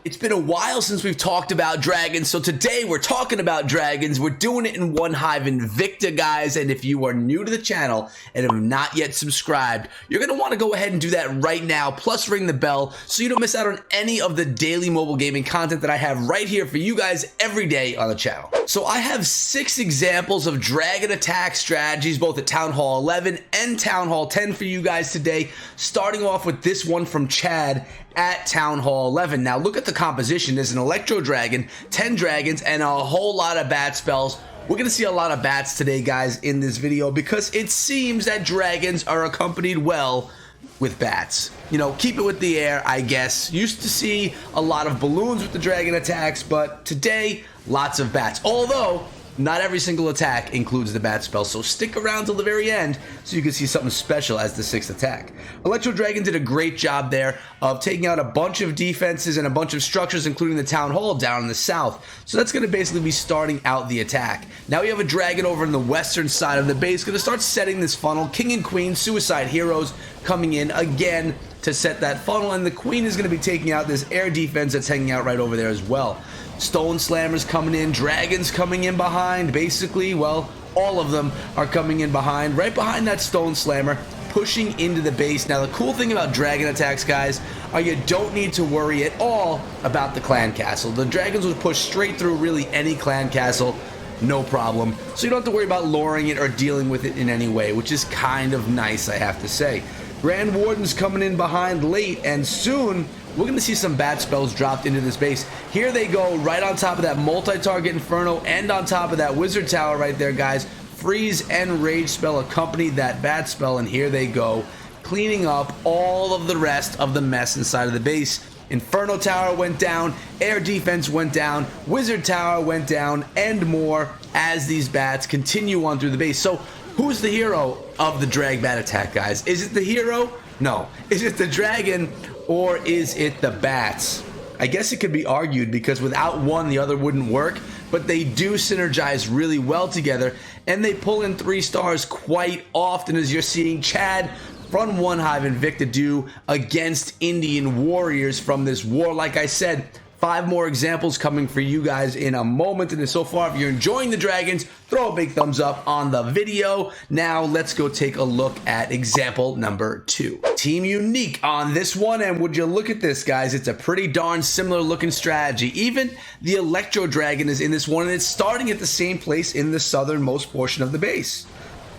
It's been a while since we've talked about dragons, so today we're talking about dragons. We're doing it in one hive Invicta, guys, and if you are new to the channel and have not yet subscribed, you're going to want to go ahead and do that right now, plus ring the bell so you don't miss out on any of the daily mobile gaming content that I have right here for you guys every day on the channel. So I have 6 examples of dragon attack strategies, both at Town Hall 11 and Town Hall 10 for you guys today, starting off with this one from Chad at Town Hall 11. Now look at the composition. There's an Electro Dragon, 10 dragons, and a whole lot of bat spells. We're going to see a lot of bats today, guys, in this video because it seems that dragons are accompanied well with bats. You know, keep it with the air, I guess. Used to see a lot of balloons with the dragon attacks, but today, lots of bats. Although, not every single attack includes the bat spell, so stick around till the very end so you can see something special as the 6th attack. Electro Dragon did a great job there of taking out a bunch of defenses and a bunch of structures, including the Town Hall down in the south. So that's going to basically be starting out the attack. Now we have a dragon over in the western side of the base, going to start setting this funnel. King and Queen, Suicide Heroes coming in again to set that funnel, and the Queen is going to be taking out this air defense that's hanging out right over there as well. Stone Slammers coming in, dragons coming in behind. Basically, well, all of them are coming in behind, right behind that Stone Slammer, pushing into the base. Now, the cool thing about dragon attacks, guys, are you don't need to worry at all about the clan castle. The dragons will push straight through really any clan castle, no problem. So you don't have to worry about luring it or dealing with it in any way, which is kind of nice, I have to say. Grand Warden's coming in behind late, and soon we're going to see some bat spells dropped into this base. Here they go, right on top of that multi-target Inferno and on top of that Wizard Tower right there, guys. Freeze and Rage spell accompanied that bat spell, and here they go, cleaning up all of the rest of the mess inside of the base. Inferno Tower went down, Air Defense went down, Wizard Tower went down, and more as these bats continue on through the base. So, who's the hero of the drag bat attack, guys? Is it the hero? No. Is it the dragon or is it the bats? I guess it could be argued because without one, the other wouldn't work, but they do synergize really well together and they pull in 3 stars quite often, as you're seeing Chad from One Hive Invicta do against Indian Warriors from this war. Like I said, 5 more examples coming for you guys in a moment. And so far, if you're enjoying the dragons, throw a big thumbs up on the video. Now let's go take a look at example number 2. Team Unique on this one, and would you look at this, guys? It's a pretty darn similar looking strategy. Even the Electro Dragon is in this one, and it's starting at the same place in the southernmost portion of the base.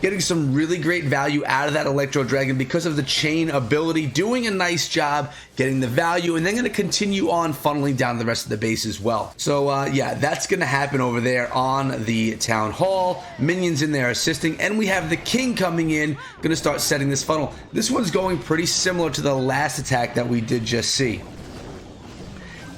Getting some really great value out of that Electro Dragon because of the chain ability, doing a nice job getting the value, and then going to continue on funneling down the rest of the base as well. So yeah, that's going to happen over there on the Town Hall. Minions in there assisting, and we have the King coming in, going to start setting this funnel. This one's going pretty similar to the last attack that we did just see.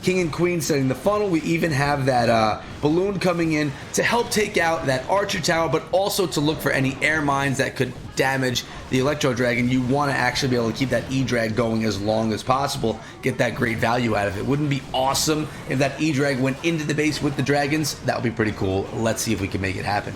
King and Queen setting the funnel. We even have that balloon coming in to help take out that Archer Tower, but also to look for any air mines that could damage the Electro Dragon. You want to actually be able to keep that E-Drag going as long as possible, get that great value out of it. Wouldn't it be awesome if that E-Drag went into the base with the dragons? That would be pretty cool. Let's see if we can make it happen.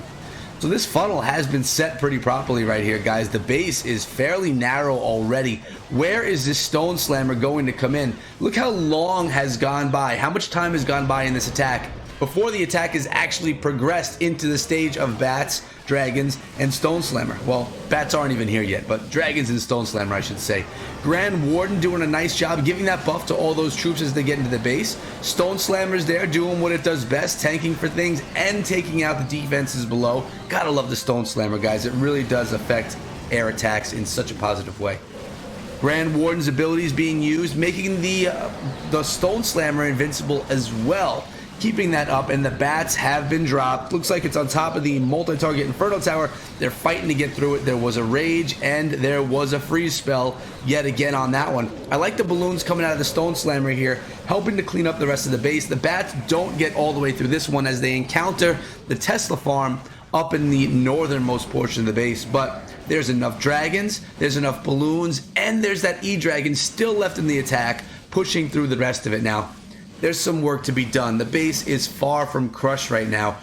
So this funnel has been set pretty properly right here, guys. The base is fairly narrow already. Where is this Stone Slammer going to come in? Look how long has gone by. How much time has gone by in this attack before the attack has actually progressed into the stage of bats, dragons, and Stone Slammer. Well, bats aren't even here yet, but dragons and Stone Slammer, I should say. Grand Warden doing a nice job giving that buff to all those troops as they get into the base. Stone Slammer's there doing what it does best, tanking for things and taking out the defenses below. Gotta love the Stone Slammer, guys. It really does affect air attacks in such a positive way. Grand Warden's abilities being used, making the Stone Slammer invincible as well. Keeping that up, and the bats have been dropped. Looks like it's on top of the multi-target Inferno Tower. They're fighting to get through it. There was a Rage, and there was a Freeze spell yet again on that one. I like the balloons coming out of the Stone Slammer here, helping to clean up the rest of the base. The bats don't get all the way through this one as they encounter the Tesla farm up in the northernmost portion of the base, but there's enough dragons, there's enough balloons, and there's that E-Dragon still left in the attack, pushing through the rest of it. Now, there's some work to be done. The base is far from crushed right now.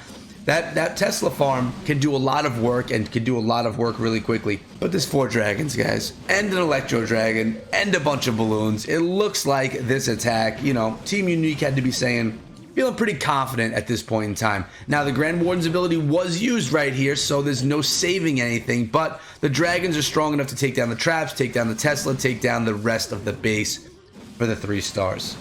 That Tesla farm can do a lot of work and can do a lot of work really quickly. But there's 4 dragons, guys, and an electro dragon, and a bunch of balloons. It looks like this attack, you know, Team Unique had to be saying, feeling pretty confident at this point in time. Now, the Grand Warden's ability was used right here, so there's no saving anything, but the dragons are strong enough to take down the traps, take down the Tesla, take down the rest of the base for the 3 stars.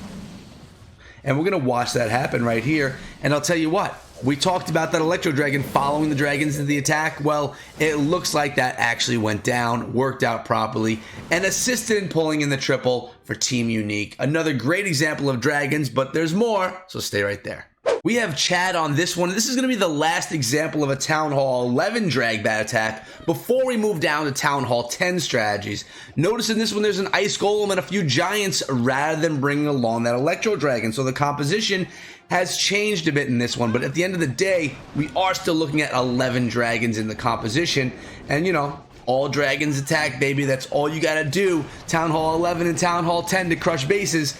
And we're going to watch that happen right here, and I'll tell you what, we talked about that Electro Dragon following the dragons into the attack. Well, it looks like that actually went down, worked out properly, and assisted in pulling in the triple for Team Unique. Another great example of dragons, but there's more, so stay right there. We have Chad on this one. This is going to be the last example of a Town Hall 11 drag bat attack before we move down to Town Hall 10 strategies. Notice in this one there's an Ice Golem and a few Giants rather than bringing along that Electro Dragon. So the composition has changed a bit in this one, but at the end of the day, we are still looking at 11 dragons in the composition. And, you know, all dragons attack, baby. That's all you got to do. Town Hall 11 and Town Hall 10 to crush bases.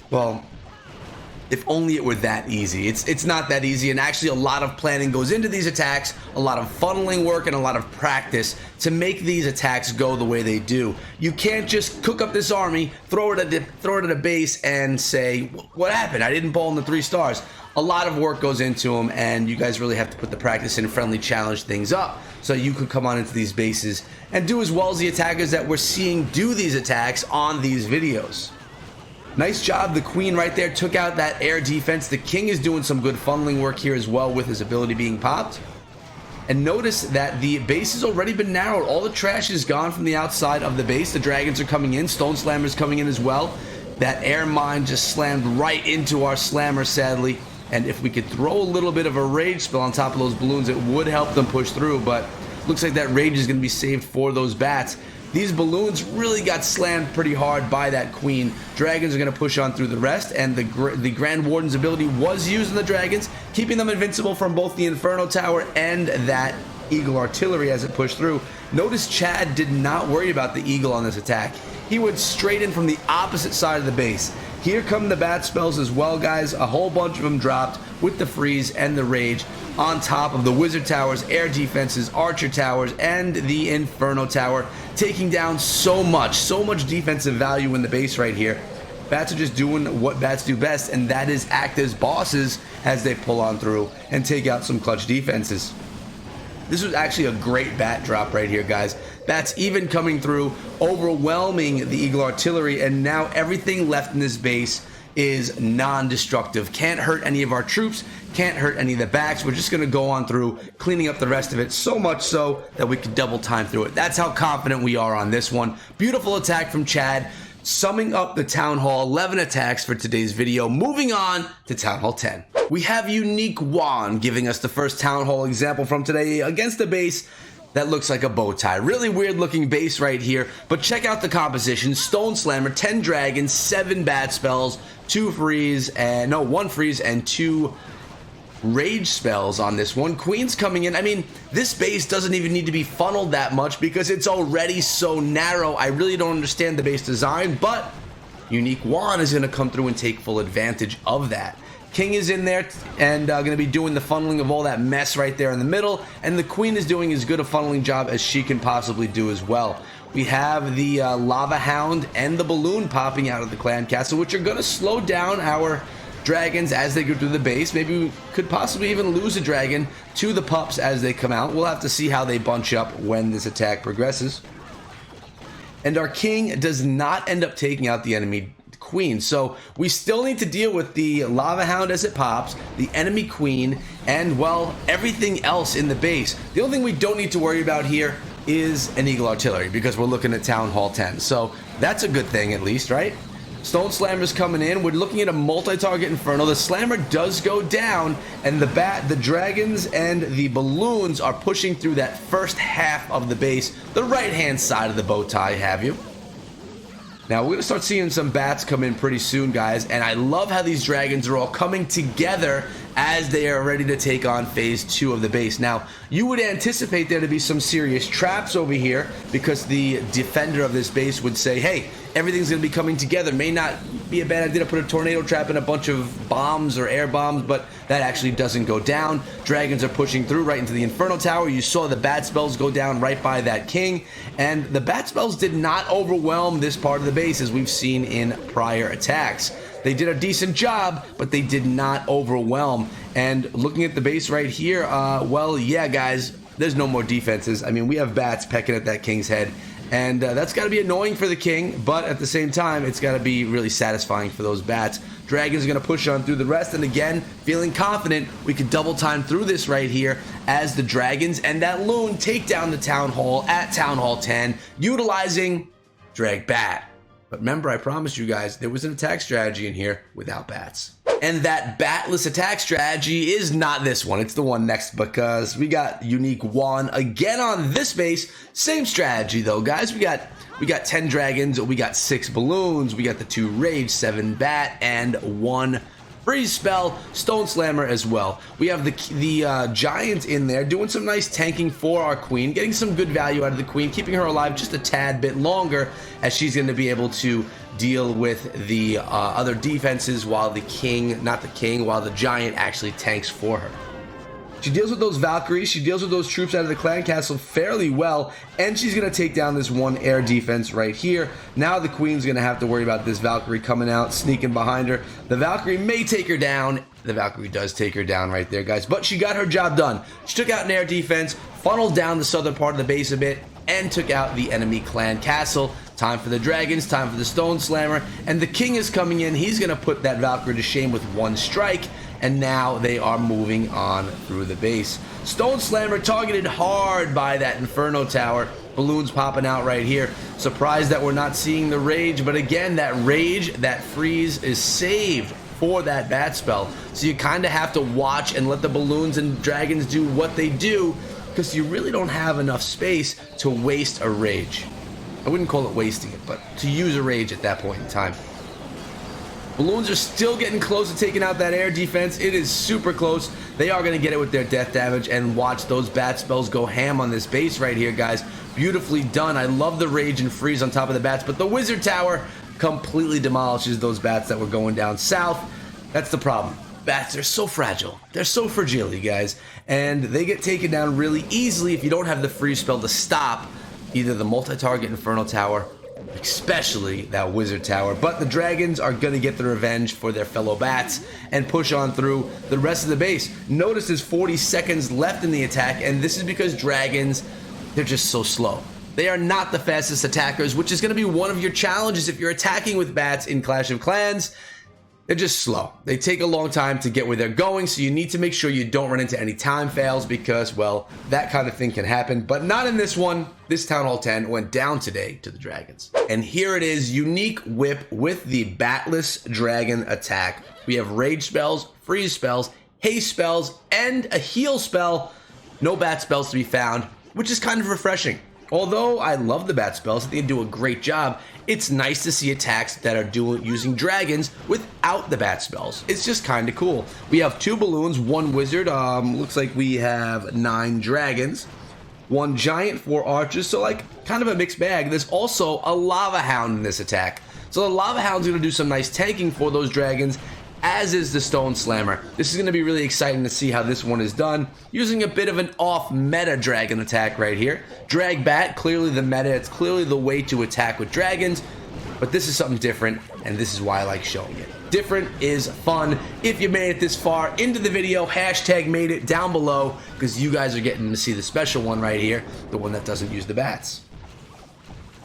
Well, if only it were that easy. It's not that easy, and actually a lot of planning goes into these attacks, a lot of funneling work, and a lot of practice to make these attacks go the way they do. You can't just cook up this army, throw it at a base, and say, what happened? I didn't pull in the 3 stars. A lot of work goes into them, and you guys really have to put the practice in, friendly challenge things up, so you could come on into these bases and do as well as the attackers that we're seeing do these attacks on these videos. Nice job. The Queen right there took out that air defense. The King is doing some good funneling work here as well with his ability being popped. And notice that the base has already been narrowed. All the trash is gone from the outside of the base. The dragons are coming in. Stone Slammer's coming in as well. That air mine just slammed right into our Slammer, sadly. And if we could throw a little bit of a rage spell on top of those balloons, it would help them push through. But looks like that rage is going to be saved for those bats. These balloons really got slammed pretty hard by that Queen. Dragons are going to push on through the rest, and the Grand Warden's ability was used on the dragons, keeping them invincible from both the Inferno Tower and that Eagle Artillery as it pushed through. Notice Chad did not worry about the Eagle on this attack. He went straight in from the opposite side of the base. Here come the bat spells as well, guys. A whole bunch of them dropped with the freeze and the rage on top of the Wizard Towers, air defenses, Archer Towers, and the Inferno Tower, taking down so much defensive value in the base right here. Bats are just doing what bats do best, and that is act as bosses as they pull on through and take out some clutch defenses. This was actually a great bat drop right here, guys. Bats even coming through, overwhelming the Eagle Artillery, and now everything left in this base is non-destructive. Can't hurt any of our troops, can't hurt any of the backs. We're just going to go on through, cleaning up the rest of it, so much so that we could double time through it. That's how confident we are on this one. Beautiful attack from Chad, summing up the Town Hall 11 attacks for today's video. Moving on to Town Hall 10. We have Unique Juan giving us the first Town Hall example from today against a base that looks like a bow tie. Really weird looking base right here, but check out the composition. Stone Slammer, 10 dragons, 7 bat spells, 1 freeze and 2 rage spells on this one. Queen's coming in. I mean, this base doesn't even need to be funneled that much because it's already so narrow. I really don't understand the base design, but Unique Juan is going to come through and take full advantage of that. King is in there and going to be doing the funneling of all that mess right there in the middle, and the Queen is doing as good a funneling job as she can possibly do as well. We have the Lava Hound and the Balloon popping out of the Clan Castle, which are going to slow down our dragons as they go through the base. Maybe we could possibly even lose a dragon to the pups as they come out. We'll have to see how they bunch up when this attack progresses. And our King does not end up taking out the enemy Queen, so we still need to deal with the Lava Hound as it pops, the enemy Queen, and, well, everything else in the base. The only thing we don't need to worry about here is an Eagle Artillery, because we're looking at Town Hall 10, so that's a good thing at least, right? Stone Slammer's coming in. We're looking at a multi-target Inferno. The Slammer does go down, and the dragons and the balloons are pushing through that first half of the base, the right-hand side of the bow tie, have you? Now, we're going to start seeing some bats come in pretty soon, guys, and I love how these dragons are all coming together as they are ready to take on phase 2 of the base. Now, you would anticipate there to be some serious traps over here because the defender of this base would say, hey, everything's going to be coming together. May not be a bad idea to put a tornado trap in a bunch of bombs or air bombs, but that actually doesn't go down. Dragons are pushing through right into the Inferno Tower. You saw the bat spells go down right by that king, and the bat spells did not overwhelm this part of the base as we've seen in prior attacks. They did a decent job, but they did not overwhelm. And looking at the base right here, well, yeah, guys, there's no more defenses. I mean, we have bats pecking at that king's head, and that's got to be annoying for the king, but at the same time, it's got to be really satisfying for those bats. Dragons are going to push on through the rest, and again, feeling confident we could double time through this right here as the dragons and that loon take down the town hall at Town Hall 10, utilizing Drag Bat. But remember, I promised you guys there was an attack strategy in here without bats. And that batless attack strategy is not this one. It's the one next because we got Unique 1 again on this base. Same strategy though, guys. We got 10 dragons, we got 6 balloons, we got the 2 rage, 7 bat, and 1 freeze spell, stone slammer as well. We have the giant in there doing some nice tanking for our queen, getting some good value out of the queen, keeping her alive just a tad bit longer as she's going to be able to deal with the other defenses while the giant actually tanks for her. She deals with those Valkyries, she deals with those troops out of the clan castle fairly well, and she's going to take down this 1 air defense right here. Now the queen's going to have to worry about this Valkyrie coming out, sneaking behind her. The Valkyrie may take her down. The Valkyrie does take her down right there, guys, but she got her job done. She took out an air defense, funneled down the southern part of the base a bit, and took out the enemy clan castle. Time for the dragons, time for the stone slammer, and the king is coming in. He's going to put that Valkyrie to shame with 1 strike. And now they are moving on through the base. Stone Slammer targeted hard by that Inferno Tower. Balloons popping out right here. Surprised that we're not seeing the rage, but again, that rage, that freeze is saved for that bat spell. So you kind of have to watch and let the balloons and dragons do what they do, because you really don't have enough space to waste a rage. I wouldn't call it wasting it, but to use a rage at that point in time. Balloons are still getting close to taking out that air defense. It is super close. They are going to get it with their death damage, and watch those bat spells go ham on this base right here, guys. Beautifully done. I love the rage and freeze on top of the bats, but the wizard tower completely demolishes those bats that were going down south. That's the problem. Bats are so fragile. They're so fragile, you guys, and they get taken down really easily if you don't have the freeze spell to stop either the multi-target Inferno Tower, especially that wizard tower. But the dragons are going to get the revenge for their fellow bats and push on through the rest of the base. Notice there's 40 seconds left in the attack, and this is because dragons, they're just so slow. They are not the fastest attackers, which is going to be one of your challenges if you're attacking with bats in Clash of Clans. They're just slow. They take a long time to get where they're going, so you need to make sure you don't run into any time fails because, well, that kind of thing can happen, but not in this one. This Town Hall 10 went down today to the dragons. And here it is, Unique Whip with the Batless Dragon attack. We have rage spells, freeze spells, haste spells, and a heal spell. No bat spells to be found, which is kind of refreshing. Although I love the bat spells, I think they do a great job. It's nice to see attacks that are using dragons without the bat spells. It's just kind of cool. We have 2 balloons, 1 wizard. Looks like we have 9 dragons, 1 giant, 4 archers. So like kind of a mixed bag. There's also a lava hound in this attack. So the lava hound's going to do some nice tanking for those dragons, as is the stone slammer. This is going to be really exciting to see how this one is done, using a bit of an off-meta dragon attack right here. Drag bat, clearly the meta, it's clearly the way to attack with dragons, but this is something different, and this is why I like showing it. Different is fun. If you made it this far into the video, hashtag made it down below, because you guys are getting to see the special one right here, the one that doesn't use the bats.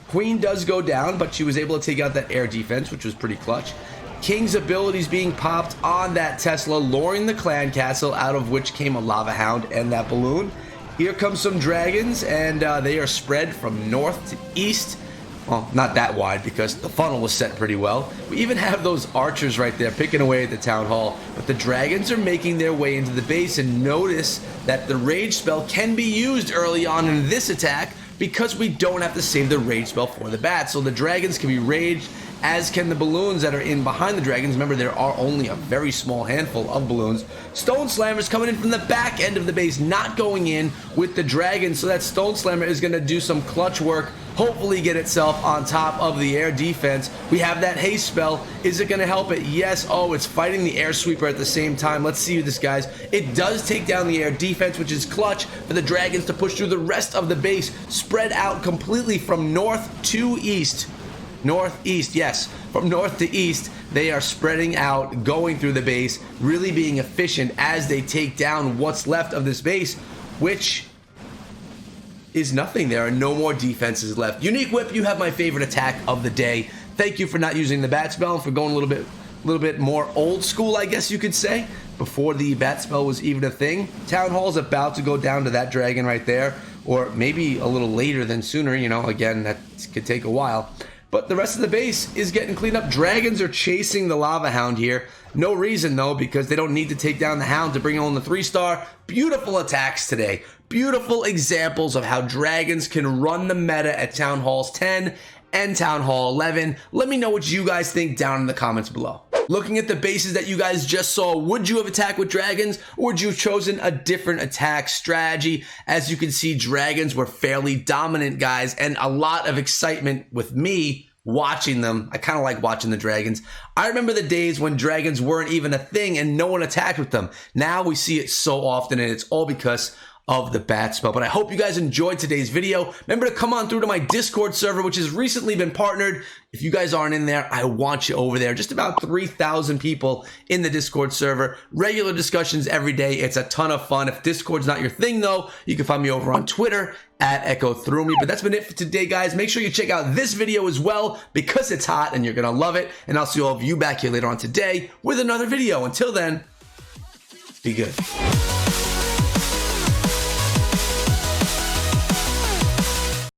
Queen does go down, but she was able to take out that air defense, which was pretty clutch. King's abilities being popped on that Tesla, luring the clan castle, out of which came a lava hound and that balloon. Here comes some dragons, and they are spread from north to east. Well, not that wide because the funnel was set pretty well. We even have those archers right there picking away at the town hall, but the dragons are making their way into the base, and notice that the rage spell can be used early on in this attack because we don't have to save the rage spell for the bats. So the dragons can be raged, as can the balloons that are in behind the dragons. Remember, there are only a very small handful of balloons. Stone Slammer's coming in from the back end of the base, not going in with the dragons. So that Stone Slammer is going to do some clutch work, hopefully get itself on top of the air defense. We have that haste spell. Is it going to help it? Yes. Oh, it's fighting the air sweeper at the same time. Let's see this, guys. It does take down the air defense, which is clutch for the dragons to push through the rest of the base, spread out completely from north to east. Northeast, yes, from north to east, they are spreading out, going through the base, really being efficient as they take down what's left of this base, which is nothing. There are no more defenses left. Unique Whip, you have my favorite attack of the day. Thank you for not using the bat spell and for going a little bit more old school, I guess you could say, before the bat spell was even a thing. Town Hall's about to go down to that dragon right there, or maybe a little later than sooner. You know, again, that could take a while. But the rest of the base is getting cleaned up. Dragons are chasing the Lava Hound here. No reason, though, because they don't need to take down the Hound to bring on the 3-star. Beautiful attacks today. Beautiful examples of how dragons can run the meta at Town Halls 10 and Town Hall 11. Let me know what you guys think down in the comments below. Looking at the bases that you guys just saw, would you have attacked with dragons, or would you have chosen a different attack strategy? As you can see, dragons were fairly dominant, guys, and a lot of excitement with me watching them. I kind of like watching the dragons. I remember the days when dragons weren't even a thing and no one attacked with them. Now we see it so often, and it's all because of the bat spell. But I hope you guys enjoyed today's video. Remember to come on through to my Discord server, which has recently been partnered. If you guys aren't in there, I want you over there. Just about 3,000 people in the Discord server. Regular discussions every day. It's a ton of fun. If Discord's not your thing, though, you can find me over on Twitter at EchoThroughMe. But that's been it for today, guys. Make sure you check out this video as well, because it's hot and you're going to love it. And I'll see all of you back here later on today with another video. Until then, be good.